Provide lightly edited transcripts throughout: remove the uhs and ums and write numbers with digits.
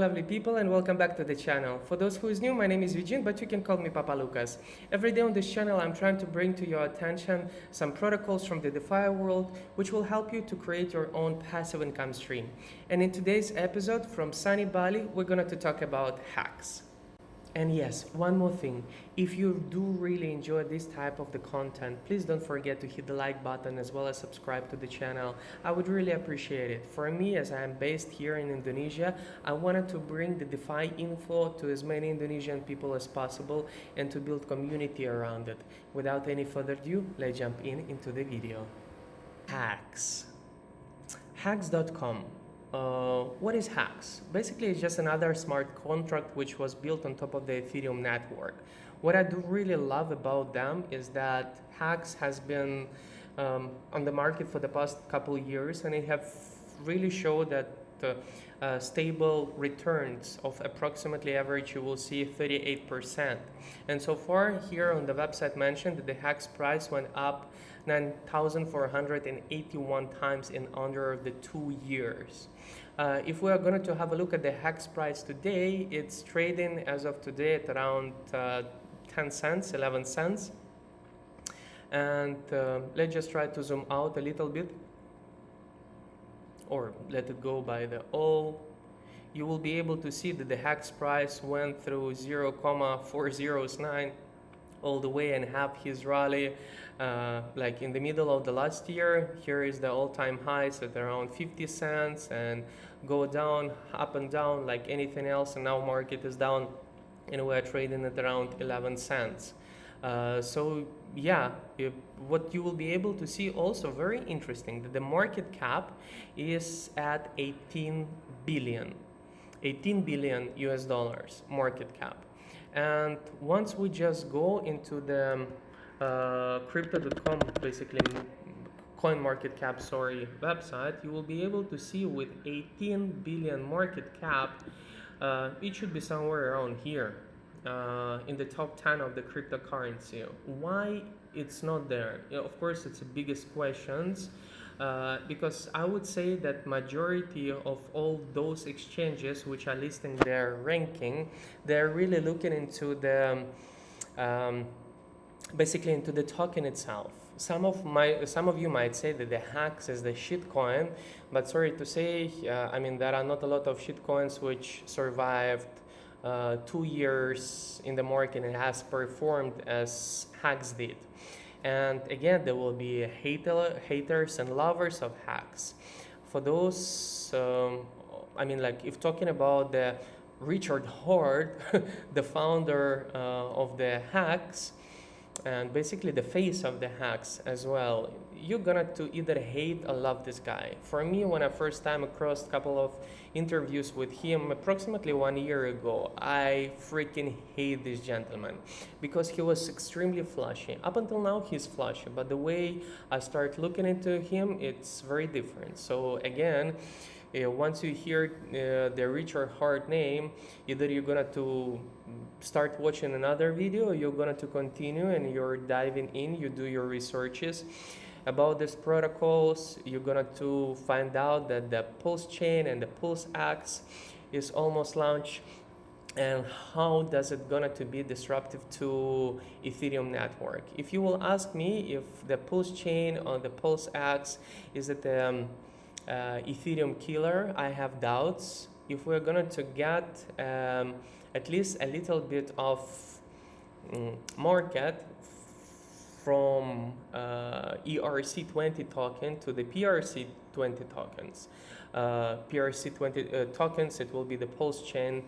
lovely people, and welcome back to the channel. For those who is new, my name is Eugene, but you can call me Papa Lucas. Every day on this channel, I'm trying to bring to your attention some protocols from the DeFi world, which will help you to create your own passive income stream. And in today's episode from sunny Bali, we're going to talk about HEX. And yes, one more thing. If you do really enjoy this type of the content, please don't forget to hit the like button as well as subscribe to the channel. I would really appreciate it. For me, as I am based here in Indonesia, I wanted to bring the DeFi info to as many Indonesian people as possible and to build community around it. Without any further ado, let's jump into the video. HEX. HEX.com. What is HEX? Basically, it's just another smart contract which was built on top of the Ethereum network. What I do really love about them is that HEX has been on the market for the past couple of years, and it have really showed that stable returns of approximately average you will see 38%. And so far here on the website mentioned that the HEX price went up 9,481 times in under the 2 years. If we are going to have a look at the HEX price today, it's trading as of today at around 10 cents, 11 cents. And let's just try to zoom out a little bit, or let it go by the all. You will be able to see that the HEX price went through 0,409 all the way and have his rally like in the middle of the last year. Here is the all-time highs at around 50 cents and go down, up and down like anything else, and now market is down and we're trading at around 11 cents. So yeah, what you will be able to see also very interesting, that the market cap is at 18 billion US dollars market cap. And once we just go into the crypto.com, basically coin market cap, website, you will be able to see with 18 billion market cap, it should be somewhere around here in the top 10 of the cryptocurrency. Why it's not there? Of course, it's the biggest questions. Because I would say that majority of all those exchanges which are listing their ranking, they're really looking into the basically into the token itself. Some of you might say that the HEX is the shit coin, but sorry to say, I mean, there are not a lot of shit coins which survived 2 years in the market and has performed as HEX did. And again, there will be haters and lovers of HEX. For those, I mean, like if talking about the Richard Hart, the founder of the HEX, and basically the face of the HEX as well, you're gonna to either hate or love this guy. For me, when I first time across a couple of interviews with him approximately 1 year ago, I freaking hate this gentleman because he was extremely flashy. Up until now, he's flashy, but the way I start looking into him, it's very different. So again, once you hear the Richard Hart name, either you're gonna to start watching another video, or you're gonna to continue and you're diving in, you do your researches about these protocols. You're gonna to find out that the PulseChain and the PulseX is almost launched, and how does it gonna to be disruptive to Ethereum network. If you will ask me if the PulseChain or the PulseX is it Ethereum killer, I have doubts. If we're going to get at least a little bit of market from ERC20 token to the PRC20 tokens. PRC20 tokens, it will be the PulseChain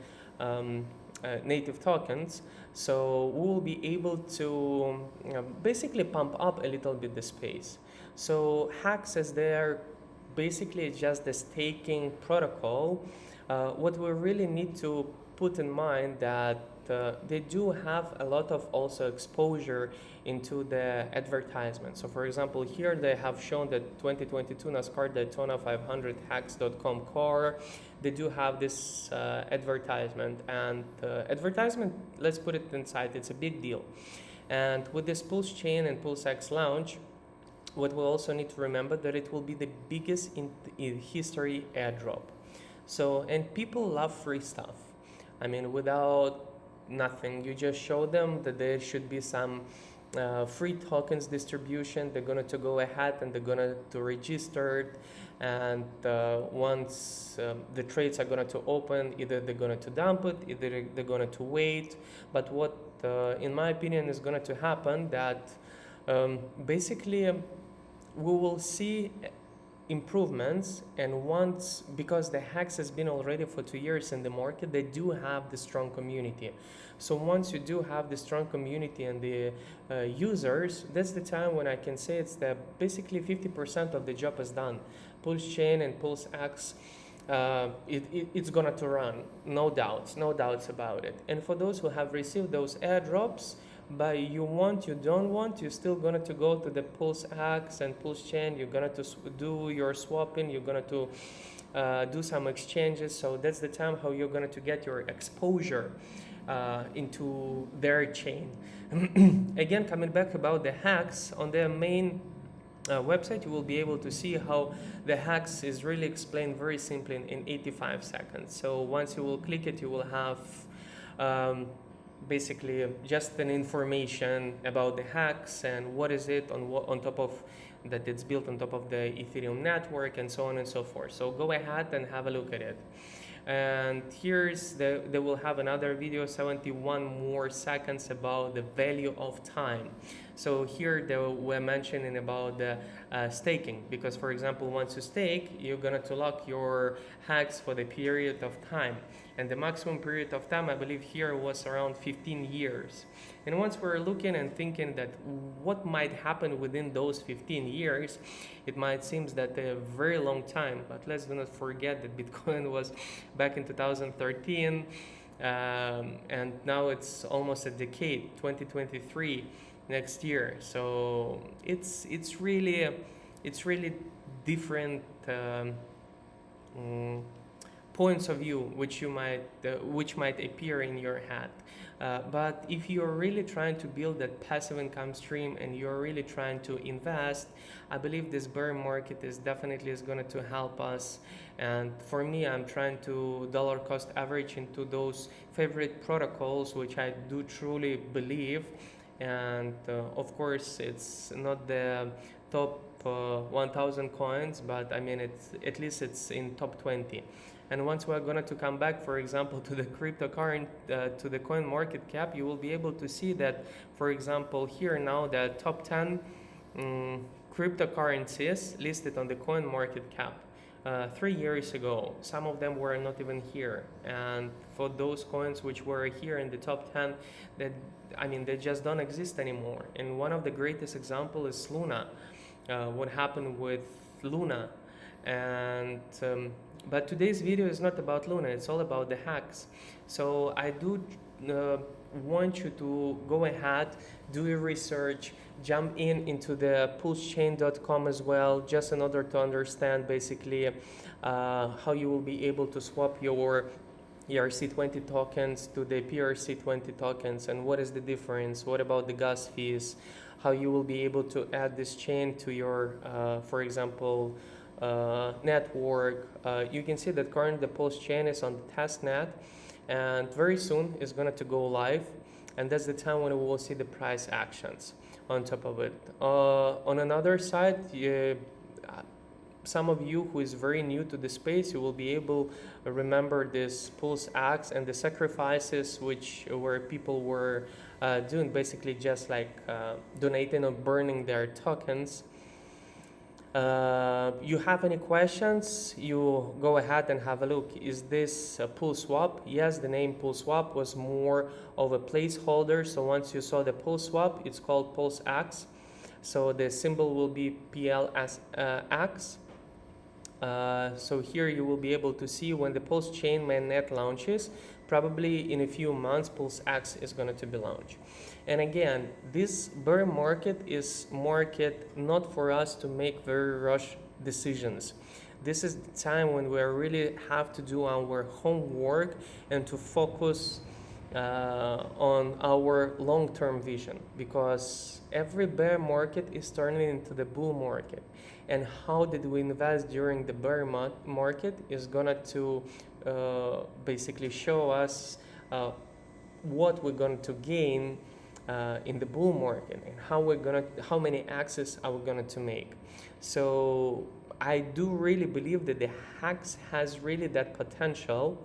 native tokens. So we will be able to basically pump up a little bit the space. So HEX is there. Basically, it's just the staking protocol. What we really need to put in mind that they do have a lot of also exposure into the advertisement. So for example, here they have shown that 2022 NASCAR Daytona 500 HEX.com car. They do have this advertisement, and advertisement, let's put it inside, it's a big deal. And with this PulseChain and PulseX launch, what we also need to remember that it will be the biggest in history airdrop. So, and people love free stuff. I mean, without nothing, you just show them that there should be some free tokens distribution. They're going to go ahead and they're going to register it. And once the trades are going to open, either they're going to dump it, either they're going to wait. But what, in my opinion, is going to happen that basically we will see improvements, and once, because the HEX has been already for 2 years in the market, they do have the strong community. So once you do have the strong community and the users, that's the time when I can say it's that basically 50% of the job is done. PulseChain and PulseX, it's gonna to run, no doubts about it. And for those who have received those airdrops, but you want, you don't want, you're still going to go to the PulseX and PulseChain, you're going to do your swapping, you're going to do some exchanges. So that's the time how you're going to get your exposure into their chain. Again, coming back about the HEX, on their main website, you will be able to see how the HEX is really explained very simply in 85 seconds. So once you will click it, you will have basically just an information about the HEX and what is it on top of that, it's built on top of the Ethereum network and so on and so forth. So go ahead and have a look at it. And here's they will have another video, 71 more seconds, about the value of time. So here they were mentioning about the staking, because for example, once you stake, you're going to lock your HEX for the period of time, and the maximum period of time, I believe here, was around 15 years. And once we're looking and thinking that what might happen within those 15 years, it might seem that a very long time, but let's do not forget that Bitcoin was back in 2013, and now it's almost a decade, 2023 next year. So it's really different points of view which might appear in your head. But if you're really trying to build that passive income stream and you're really trying to invest, I believe this bear market is definitely going to help us. And for me, I'm trying to dollar cost average into those favorite protocols which I do truly believe. And of course, it's not the top 1000 coins, but I mean, at least it's in top 20. And once we're going to come back, for example, to the cryptocurrency, to the coin market cap, you will be able to see that, for example, here now the top 10 cryptocurrencies listed on the coin market cap 3 years ago. Some of them were not even here. And for those coins which were here in the top 10, they just don't exist anymore. And one of the greatest examples is Luna. What happened with Luna. And but today's video is not about Luna, it's all about the HEX. So I do want you to go ahead, do your research, jump into the pulsechain.com as well, just in order to understand basically how you will be able to swap your ERC20 tokens to the PRC20 tokens, and what is the difference, what about the gas fees, how you will be able to add this chain to your, for example, network. You can see that currently the PulseChain is on the testnet, and very soon it's going to go live, and that's the time when we will see the price actions on top of it. On another side, some of you who is very new to the space, you will be able to remember this PulseX and the sacrifices where people were doing, basically just like donating or burning their tokens. You have any questions, you go ahead and have a look. Is this a PulseSwap? Yes, the name PulseSwap was more of a placeholder. So once you saw the PulseSwap, it's called PulseX. So the symbol will be PLSX. So here you will be able to see when the PulseChain mainnet launches. Probably in a few months, PulseX is going to be launched. And again, this bear market is market not for us to make very rush decisions. This is the time when we really have to do our homework and to focus on our long-term vision, because every bear market is turning into the bull market, and how did we invest during the bear market is gonna to basically show us what we're going to gain in the bull market, and how many axes are we going to make. So I do really believe that the HEX has really that potential,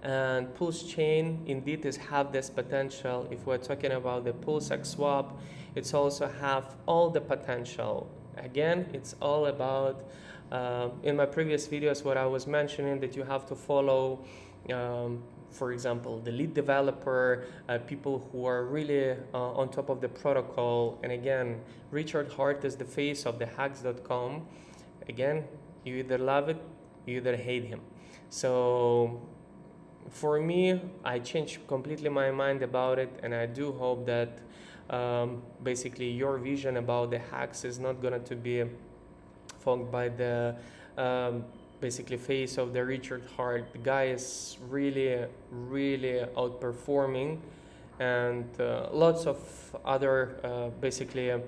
and PulseChain indeed is have this potential. If we're talking about the PulseX swap, it's also have all the potential. Again, it's all about in my previous videos what I was mentioning, that you have to follow for example, the lead developer, people who are really on top of the protocol. And again, Richard Hart is the face of the HEX.com. Again, you either love it, you either hate him. So for me, I changed completely my mind about it, and I do hope that basically your vision about the HEX is not going to be fogged by the basically face of the Richard Hart. The guy is really, really outperforming, and lots of other basically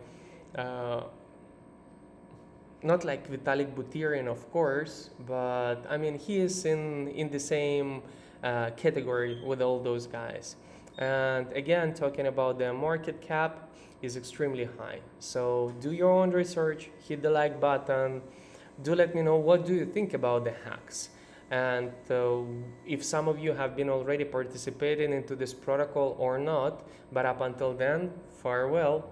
not like Vitalik Buterin, of course, but I mean he is in the same category with all those guys. And again, talking about the market cap is extremely high. So do your own research, hit the like button. Do let me know what do you think about the HEX, and if some of you have been already participating into this protocol or not. But up until then, farewell.